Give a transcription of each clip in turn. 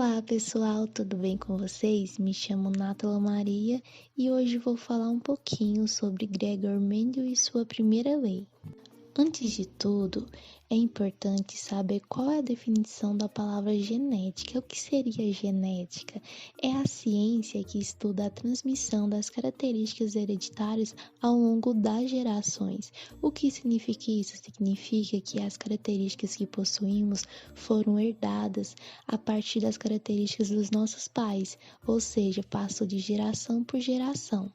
Olá pessoal, tudo bem com vocês? Me chamo Nátala Maria e hoje vou falar um pouquinho sobre Gregor Mendel e sua primeira lei. Antes de tudo, é importante saber qual é a definição da palavra genética. O que seria genética? É a ciência que estuda a transmissão das características hereditárias ao longo das gerações. O que significa isso? Significa que as características que possuímos foram herdadas a partir das características dos nossos pais, ou seja, passou de geração por geração.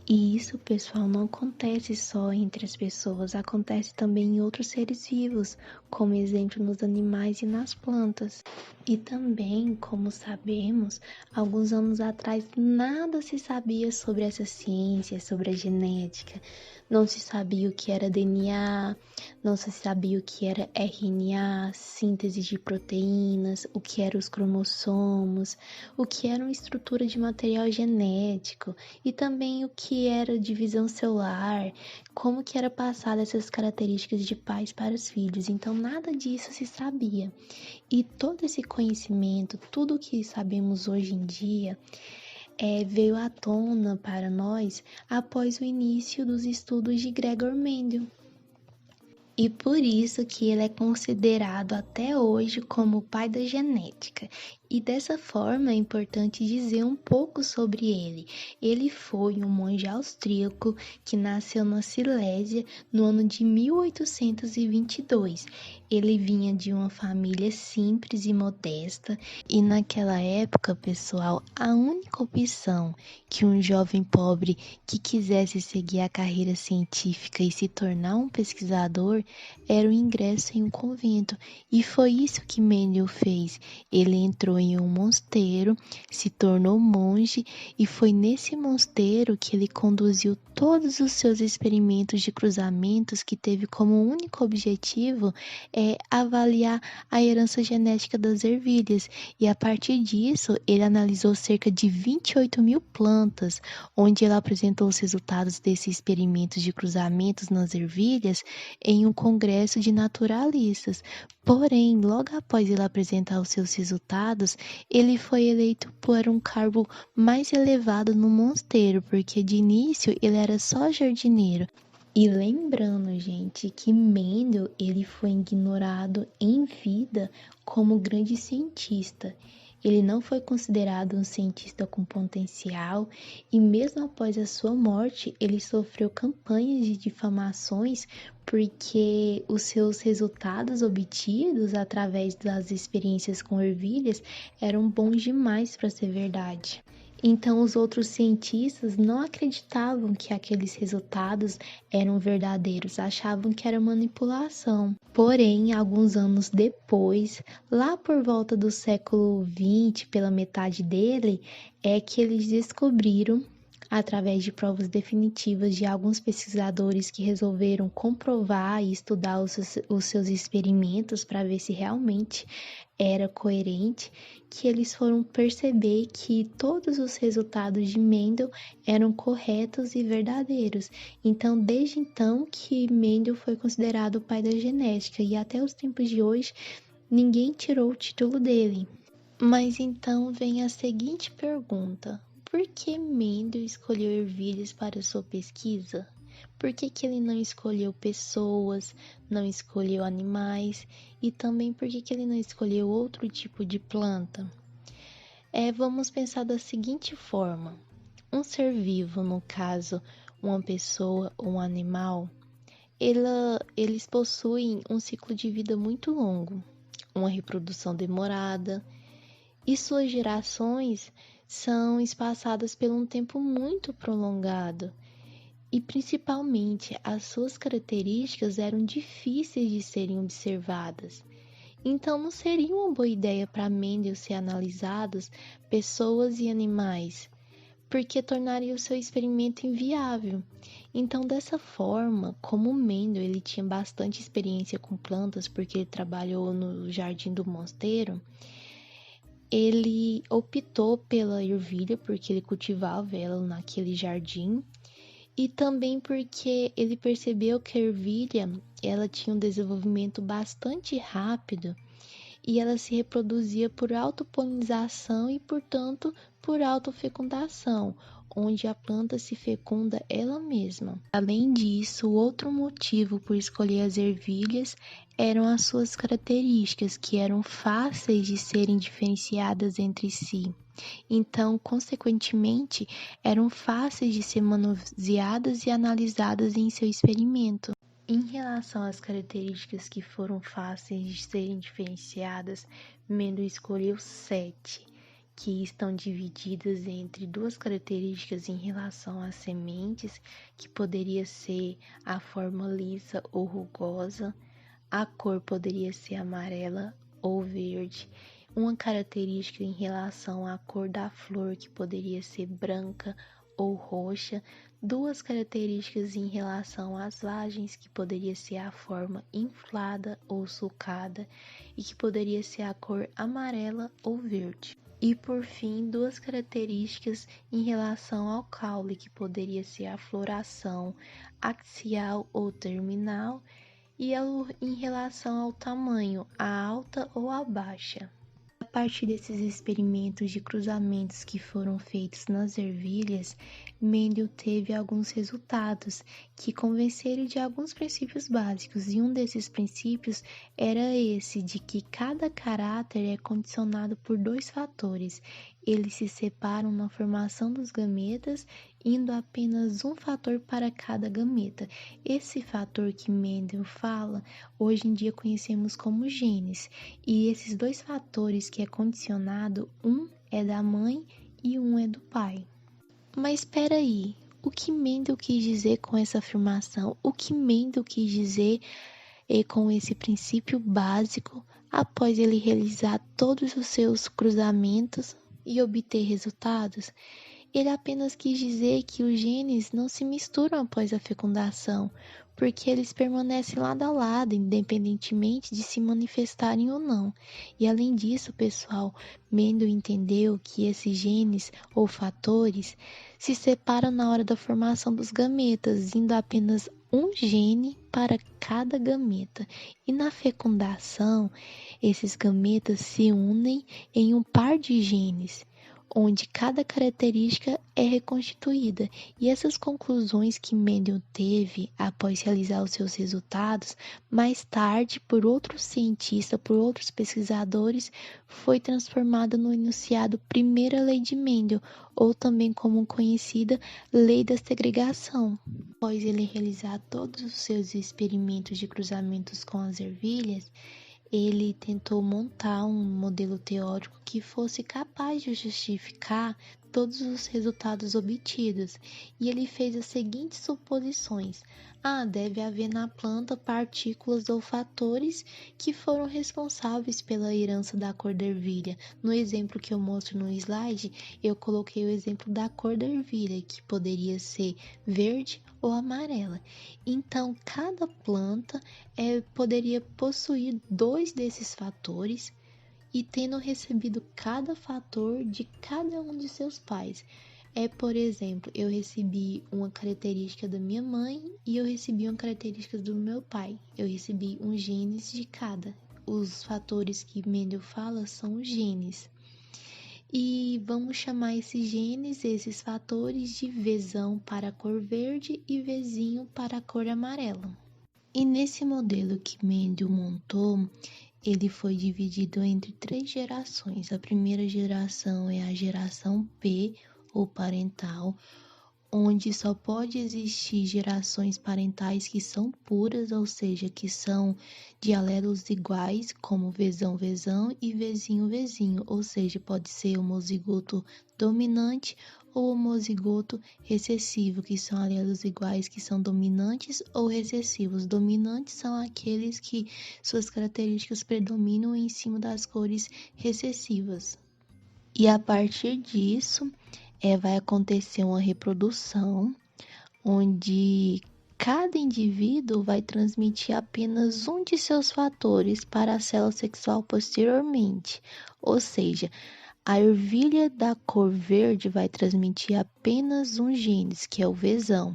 E isso, pessoal, não acontece só entre as pessoas, acontece também em outros seres vivos, como exemplo nos animais e nas plantas. E também, como sabemos, alguns anos atrás nada se sabia sobre essa ciência, sobre a genética. Não se sabia o que era DNA, não se sabia o que era RNA, síntese de proteínas, o que eram os cromossomos, o que era uma estrutura de material genético e também o que era divisão celular, como que era passada essas características de pais para os filhos. Então nada disso se sabia. E todo esse conhecimento, tudo o que sabemos hoje em dia, veio à tona para nós após o início dos estudos de Gregor Mendel. E por isso que ele é considerado até hoje como o pai da genética. E dessa forma é importante dizer um pouco sobre ele. Ele foi um monge austríaco que nasceu na Silésia no ano de 1822. Ele vinha de uma família simples e modesta, e naquela época, pessoal, a única opção que um jovem pobre que quisesse seguir a carreira científica e se tornar um pesquisador era o ingresso em um convento. E foi isso que Mendel fez. Ele entrou em um mosteiro, se tornou monge, e foi nesse mosteiro que ele conduziu todos os seus experimentos de cruzamentos, que teve como único objetivo avaliar a herança genética das ervilhas. E a partir disso, ele analisou cerca de 28.000 plantas, onde ele apresentou os resultados desses experimentos de cruzamentos nas ervilhas em um congresso de naturalistas. Porém, logo após ele apresentar os seus resultados, ele foi eleito por um cargo mais elevado no mosteiro, porque de início ele era só jardineiro. E lembrando, gente, que Mendel ele foi ignorado em vida como grande cientista. Ele não foi considerado um cientista com potencial e mesmo após a sua morte, ele sofreu campanhas de difamações porque os seus resultados obtidos através das experiências com ervilhas eram bons demais para ser verdade. Então, os outros cientistas não acreditavam que aqueles resultados eram verdadeiros, achavam que era manipulação. Porém, alguns anos depois, lá por volta do século XX, pela metade dele, é que eles descobriram, através de provas definitivas de alguns pesquisadores que resolveram comprovar e estudar os seus experimentos para ver se realmente era coerente, que eles foram perceber que todos os resultados de Mendel eram corretos e verdadeiros. Então, desde então que Mendel foi considerado o pai da genética e até os tempos de hoje ninguém tirou o título dele. Mas então vem a seguinte pergunta: por que Mendel escolheu ervilhas para sua pesquisa? Por que ele não escolheu pessoas, não escolheu animais e também por que ele não escolheu outro tipo de planta? Vamos pensar da seguinte forma: um ser vivo, no caso, uma pessoa ou um animal, eles possuem um ciclo de vida muito longo, uma reprodução demorada, e suas gerações são espaçadas por um tempo muito prolongado. E principalmente as suas características eram difíceis de serem observadas. Então não seria uma boa ideia para Mendel ser analisados pessoas e animais, porque tornaria o seu experimento inviável. Então, dessa forma, como Mendel ele tinha bastante experiência com plantas, porque ele trabalhou no jardim do mosteiro, ele optou pela ervilha, porque ele cultivava ela naquele jardim, e também porque ele percebeu que a ervilha ela tinha um desenvolvimento bastante rápido e ela se reproduzia por autopolinização e, portanto, por autofecundação, onde a planta se fecunda ela mesma. Além disso, outro motivo por escolher as ervilhas eram as suas características, que eram fáceis de serem diferenciadas entre si. Então, consequentemente, eram fáceis de ser manuseadas e analisadas em seu experimento. Em relação às características que foram fáceis de serem diferenciadas, Mendel escolheu 7, que estão divididas entre duas características em relação às sementes, que poderia ser a forma lisa ou rugosa, a cor poderia ser amarela ou verde, uma característica em relação à cor da flor, que poderia ser branca ou roxa, duas características em relação às vagens, que poderia ser a forma inflada ou sulcada, e que poderia ser a cor amarela ou verde. E por fim, duas características em relação ao caule, que poderia ser a floração axial ou terminal, e em relação ao tamanho, a alta ou a baixa. A partir desses experimentos de cruzamentos que foram feitos nas ervilhas, Mendel teve alguns resultados que convenceram de alguns princípios básicos, e um desses princípios era esse, de que cada caráter é condicionado por dois fatores. Eles se separam na formação dos gametas, indo apenas um fator para cada gameta. Esse fator que Mendel fala, hoje em dia conhecemos como genes, e esses dois fatores que é condicionado, um é da mãe e um é do pai. Mas espera aí, o que Mendel quis dizer com essa afirmação? O que Mendel quis dizer com esse princípio básico após ele realizar todos os seus cruzamentos e obter resultados? Ele apenas quis dizer que os genes não se misturam após a fecundação, porque eles permanecem lado a lado, independentemente de se manifestarem ou não. E além disso, pessoal, Mendel entendeu que esses genes ou fatores se separam na hora da formação dos gametas, indo apenas um gene para cada gameta. E na fecundação, esses gametas se unem em um par de genes, onde cada característica é reconstituída. E essas conclusões que Mendel teve após realizar os seus resultados, mais tarde, por outros cientistas, por outros pesquisadores, foi transformada no enunciado Primeira Lei de Mendel, ou também como conhecida Lei da Segregação. Após ele realizar todos os seus experimentos de cruzamentos com as ervilhas, ele tentou montar um modelo teórico que fosse capaz de justificar todos os resultados obtidos, e ele fez as seguintes suposições. Deve haver na planta partículas ou fatores que foram responsáveis pela herança da cor da ervilha. No exemplo que eu mostro no slide, eu coloquei o exemplo da cor da ervilha, que poderia ser verde ou amarela. Então, cada planta poderia possuir dois desses fatores, e tendo recebido cada fator de cada um de seus pais. Por exemplo, eu recebi uma característica da minha mãe e eu recebi uma característica do meu pai. Eu recebi um genes de cada. Os fatores que Mendel fala são os genes. E vamos chamar esses genes, esses fatores, de Vzão para a cor verde e Vzinho para a cor amarela. E nesse modelo que Mendel montou, ele foi dividido entre 3 gerações. A primeira geração é a geração P, ou parental, onde só pode existir gerações parentais que são puras, ou seja, que são de alelos iguais, como Vzão e Vzinho, ou seja, pode ser homozigoto dominante ou homozigoto recessivo, que são alelos iguais que são dominantes ou recessivos. Dominantes são aqueles que suas características predominam em cima das cores recessivas. E a partir disso, vai acontecer uma reprodução, onde cada indivíduo vai transmitir apenas um de seus fatores para a célula sexual posteriormente, ou seja, a ervilha da cor verde vai transmitir apenas um gene, que é o Vzão,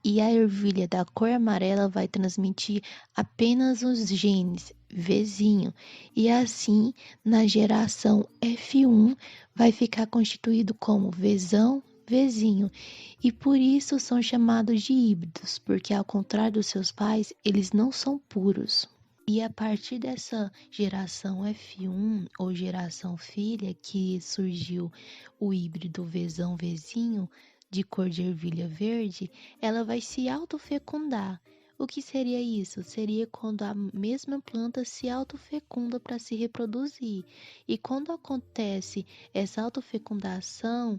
E a ervilha da cor amarela vai transmitir apenas os genes Vzinho. E assim, na geração F1, vai ficar constituído como Vzão, Vzinho. E por isso são chamados de híbridos, porque ao contrário dos seus pais, eles não são puros. E a partir dessa geração F1 ou geração filha que surgiu o híbrido Vzão Vzinho de cor de ervilha verde, ela vai se autofecundar. O que seria isso? Seria quando a mesma planta se autofecunda para se reproduzir. E quando acontece essa autofecundação,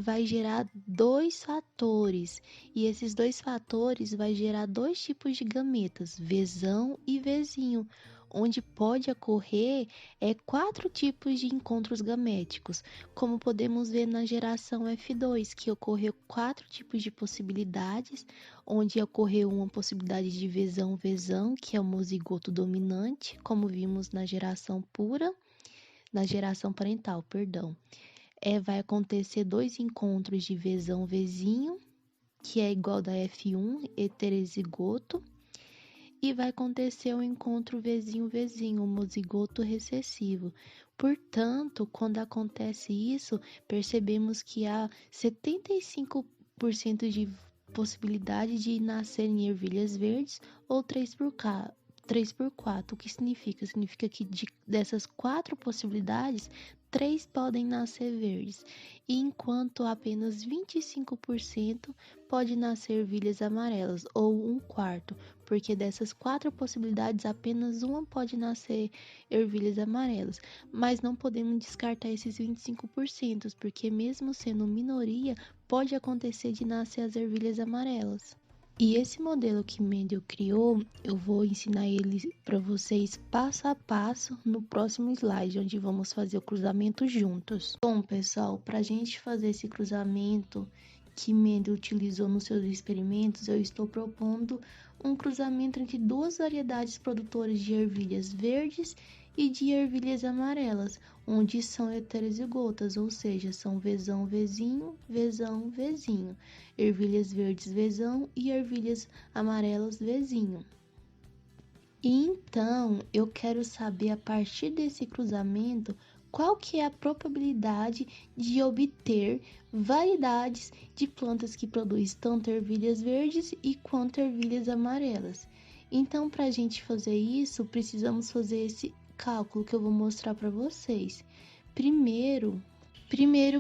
vai gerar dois fatores. E esses dois fatores vai gerar dois tipos de gametas, Vzão e Vzinho, onde pode ocorrer 4 tipos de encontros gaméticos, como podemos ver na geração F2, que ocorreu 4 tipos de possibilidades, onde ocorreu uma possibilidade de Vzão, que é o mozigoto dominante, como vimos na geração pura, na geração parental, perdão. Vai acontecer 2 encontros de Vzão Vzinho, que é igual da F1, heterozigoto, e vai acontecer o encontro Vzinho, o mozigoto recessivo. Portanto, quando acontece isso, percebemos que há 75% de possibilidade de nascerem ervilhas verdes ou 3 por 4. O que significa? Significa que dessas 4 possibilidades, 3 podem nascer verdes, e enquanto apenas 25% pode nascer ervilhas amarelas, ou 1/4, porque dessas 4 possibilidades, apenas uma pode nascer ervilhas amarelas. Mas não podemos descartar esses 25%, porque mesmo sendo minoria, pode acontecer de nascer as ervilhas amarelas. E esse modelo que Mendel criou, eu vou ensinar ele para vocês passo a passo no próximo slide, onde vamos fazer o cruzamento juntos. Bom, pessoal, para a gente fazer esse cruzamento que Mendel utilizou nos seus experimentos, eu estou propondo um cruzamento entre 2 variedades produtoras de ervilhas verdes e de ervilhas amarelas, onde são heterozigotas, ou seja, são Vzão Vzinho, Vzão Vzinho, ervilhas verdes Vzão e ervilhas amarelas Vzinho. E então, eu quero saber a partir desse cruzamento qual que é a probabilidade de obter variedades de plantas que produzem tanto ervilhas verdes e quanto ervilhas amarelas. Então, para a gente fazer isso, precisamos fazer esse cálculo que eu vou mostrar para vocês. Primeiro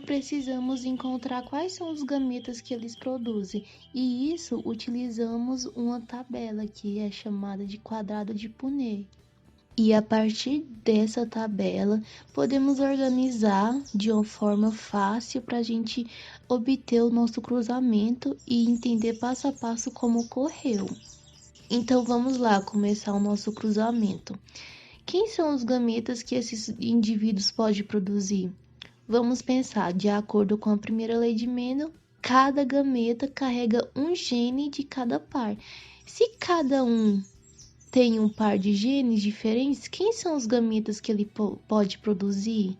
precisamos encontrar quais são os gametas que eles produzem, e isso utilizamos uma tabela que é chamada de quadrado de Punnett. E a partir dessa tabela, podemos organizar de uma forma fácil para a gente obter o nosso cruzamento e entender passo a passo como ocorreu. Então, vamos lá começar o nosso cruzamento. Quem são os gametas que esses indivíduos podem produzir? Vamos pensar, de acordo com a primeira lei de Mendel, cada gameta carrega um gene de cada par. Se cada um tem um par de genes diferentes, quem são os gametas que ele pode produzir?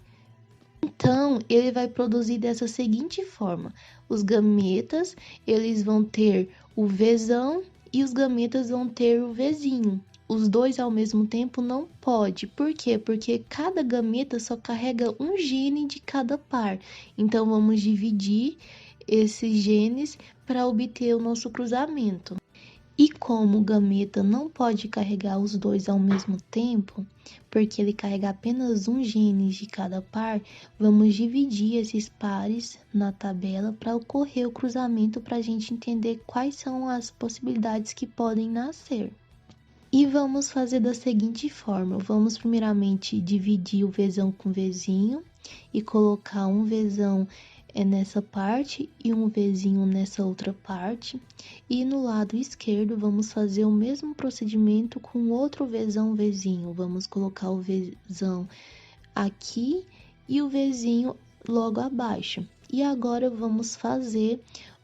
Então, ele vai produzir dessa seguinte forma: os gametas, eles vão ter o Vzão e os gametas vão ter o Vzinho. Os dois ao mesmo tempo não pode. Por quê? Porque cada gameta só carrega um gene de cada par. Então, vamos dividir esses genes para obter o nosso cruzamento. E como o gameta não pode carregar os dois ao mesmo tempo, porque ele carrega apenas um gene de cada par, vamos dividir esses pares na tabela para ocorrer o cruzamento, para a gente entender quais são as possibilidades que podem nascer. E vamos fazer da seguinte forma: vamos primeiramente dividir o Vzão com Vzinho e colocar um Vzão nessa parte e um Vzinho nessa outra parte. E no lado esquerdo vamos fazer o mesmo procedimento com outro Vzão Vzinho. Vamos colocar o Vzão aqui e o Vzinho logo abaixo. E agora vamos fazer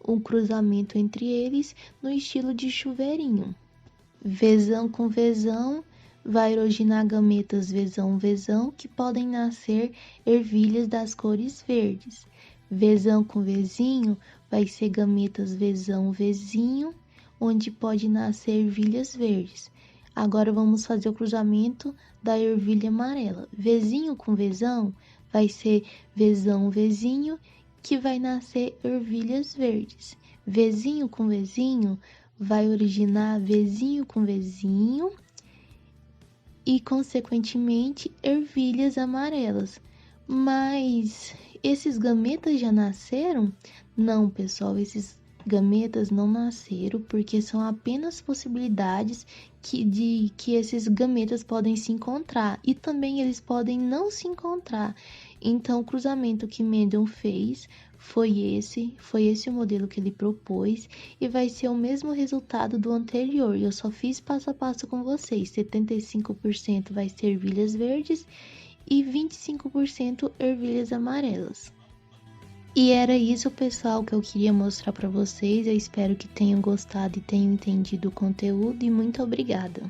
um cruzamento entre eles no estilo de chuveirinho. Vzão com Vzão vai originar gametas Vzão, que podem nascer ervilhas das cores verdes. Vzão com Vzinho vai ser gametas Vzão, Vzinho, onde pode nascer ervilhas verdes. Agora vamos fazer o cruzamento da ervilha amarela. Vzinho com Vzão vai ser Vzão, Vzinho, que vai nascer ervilhas verdes. Vzinho com Vzinho vai originar Vzinho com Vzinho e, consequentemente, ervilhas amarelas. Mas esses gametas já nasceram? Não, pessoal, esses gametas não nasceram porque são apenas possibilidades de que esses gametas podem se encontrar e também eles podem não se encontrar. Então, o cruzamento que Mendel fez foi esse o modelo que ele propôs e vai ser o mesmo resultado do anterior. Eu só fiz passo a passo com vocês. 75% vai ser ervilhas verdes e 25% ervilhas amarelas. E era isso, pessoal, que eu queria mostrar para vocês. Eu espero que tenham gostado e tenham entendido o conteúdo e muito obrigada.